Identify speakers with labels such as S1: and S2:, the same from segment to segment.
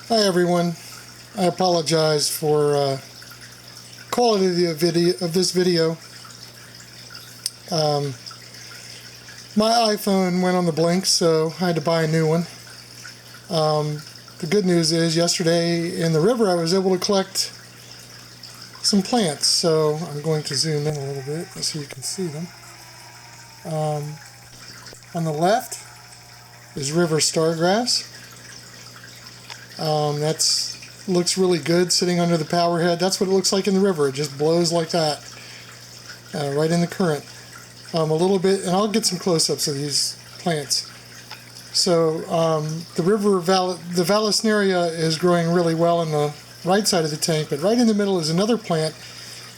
S1: Hi everyone. I apologize for quality of this video. Um, my iPhone went on the blink, so I had to buy a new one. The good news is yesterday in the river I was able to collect some plants, so I'm going to zoom in a little bit so you can see them. On the left is river stargrass. That's looks really good sitting under the power head. That's what it looks like in the river. It just blows like that, right in the current. A little bit, and I'll get some close-ups of these plants. So the Vallisneria is growing really well in the right side of the tank, but right in the middle is another plant,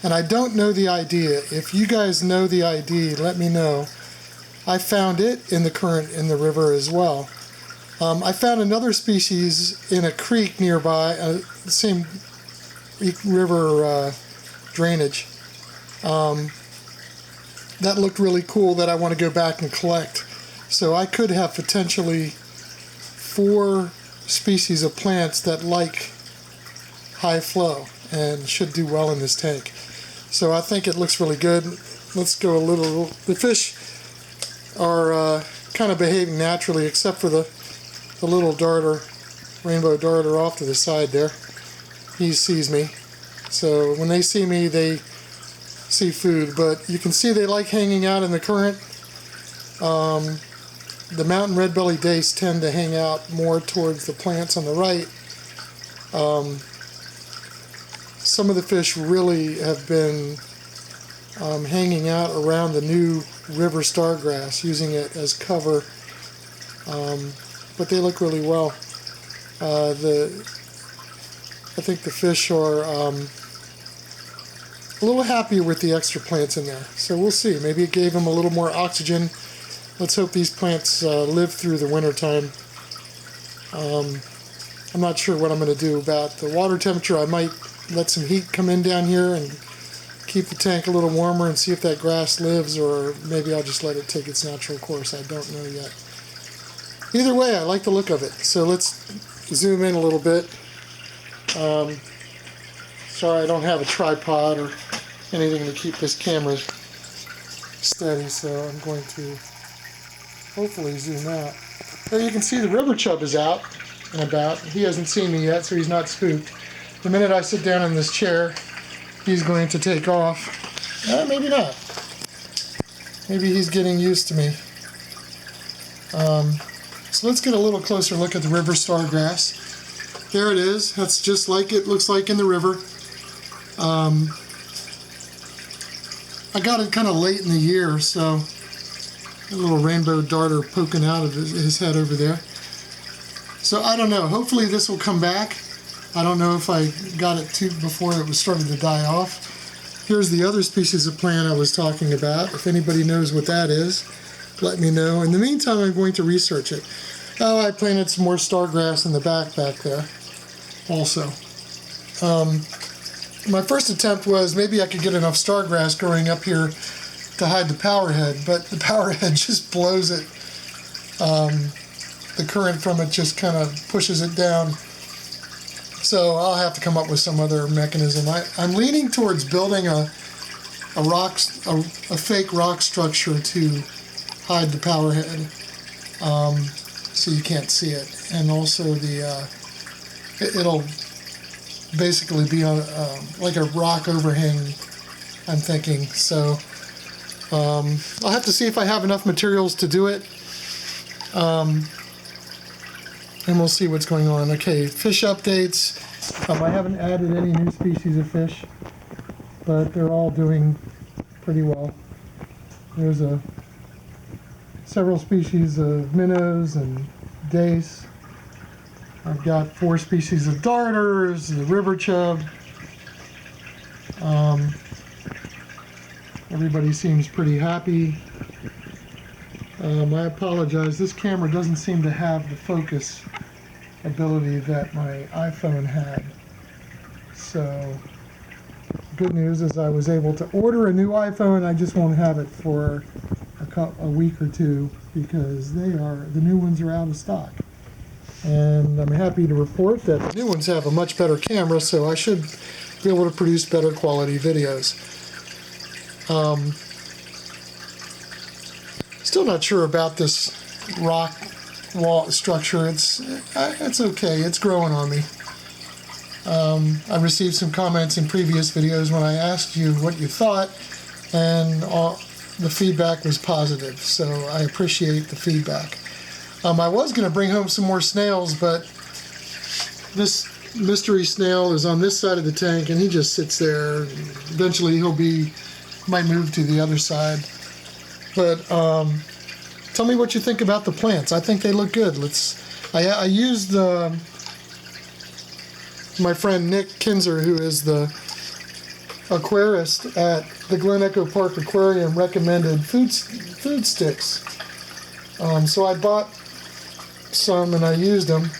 S1: and I don't know the ID. If you guys know the ID, let me know. I found it in the current in the river as well. I found another species in a creek nearby, the same river drainage. That looked really cool that I want to go back and collect. So I could have potentially 4 species of plants that like high flow and should do well in this tank. So I think it looks really good. Let's go a little. The fish are kind of behaving naturally, except for the little darter, rainbow darter off to the side there. He sees me. So when they see me, they see food. But you can see they like hanging out in the current. The mountain red-bellied dace tend to hang out more towards the plants on the right. Some of the fish really have been hanging out around the new river stargrass, using it as cover. But they look really well. I think the fish are a little happier with the extra plants in there. So we'll see. Maybe it gave them a little more oxygen. Let's hope these plants live through the winter time. I'm not sure what I'm going to do about the water temperature. I might let some heat come in down here and keep the tank a little warmer and see if that grass lives, or maybe I'll just let it take its natural course. I don't know yet. Either way, I like the look of it. So let's zoom in a little bit. Sorry, I don't have a tripod or anything to keep this camera steady, so I'm going to hopefully zoom out. There you can see the river chub is out and about. He hasn't seen me yet, so he's not spooked. The minute I sit down in this chair, he's going to take off. Maybe not. Maybe he's getting used to me. So let's get a little closer look at the river stargrass. There it is. That's just like it looks like in the river. I got it kind of late in the year, so a little rainbow darter poking out of his head over there. So I don't know. Hopefully this will come back. I don't know if I got it too before it was starting to die off. Here's the other species of plant I was talking about. If anybody knows what that is, let me know. In the meantime, I'm going to research it. Oh, I planted some more stargrass in the back there also. My first attempt was maybe I could get enough stargrass growing up here to hide the power head, but the power head just blows it. The current from it just kind of pushes it down. So I'll have to come up with some other mechanism. I'm leaning towards building a fake rock structure to hide the power head, so you can't see it. And also it'll basically be on like a rock overhang, I'm thinking. So I'll have to see if I have enough materials to do it. And we'll see what's going on. Okay, fish updates. I haven't added any new species of fish, but they're all doing pretty well. There's several species of minnows and dace. I've got 4 species of darters, the river chub. Everybody seems pretty happy. I apologize, this camera doesn't seem to have the focus ability that my iPhone had. So, good news is I was able to order a new iPhone. I just won't have it for a week or two because the new ones are out of stock. And I'm happy to report that the new ones have a much better camera, so I should be able to produce better quality videos. Still not sure about this rock wall structure. It's okay. It's growing on me. I received some comments in previous videos when I asked you what you thought, and the feedback was positive, so I appreciate the feedback. I was going to bring home some more snails, but this mystery snail is on this side of the tank, and he just sits there. Eventually might move to the other side. But tell me what you think about the plants. I think they look good. I used my friend Nick Kinzer, who is the aquarist at the Glen Echo Park Aquarium, recommended food sticks. So I bought some and I used them.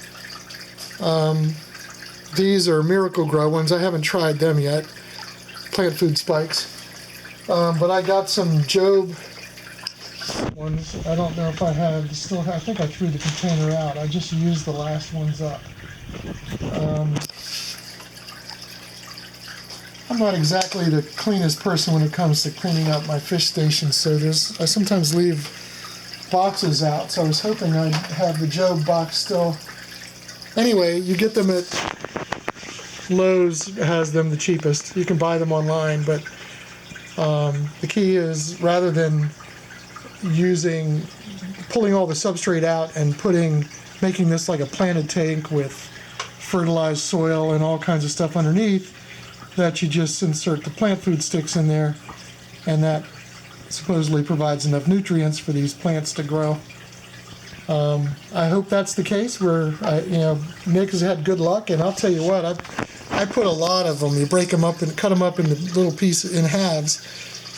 S1: These are Miracle Grow ones. I haven't tried them yet. Plant food spikes. But I got some Job ones. I don't know if I I think I threw the container out. I just used the last ones up. I'm not exactly the cleanest person when it comes to cleaning up my fish stations, so I sometimes leave boxes out, so I was hoping I'd have the Job box still. Anyway, you get them at Lowe's, has them the cheapest. You can buy them online, but the key is, rather than pulling all the substrate out and making this like a planted tank with fertilized soil and all kinds of stuff underneath, that you just insert the plant food sticks in there, and that supposedly provides enough nutrients for these plants to grow. I hope that's the case. Nick has had good luck, and I'll tell you what, I put a lot of them. You break them up and cut them up into little pieces in halves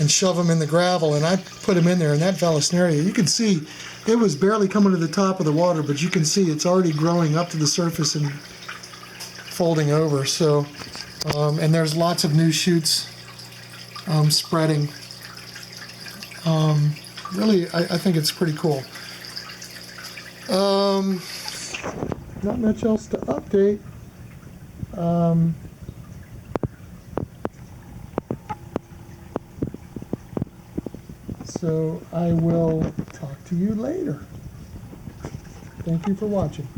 S1: and shove them in the gravel, and I put them in there. And that Vallisneria, you can see it was barely coming to the top of the water, but you can see it's already growing up to the surface and folding over. So, and there's lots of new shoots spreading. Really, I think it's pretty cool. Not much else to update. So I will talk to you later. Thank you for watching.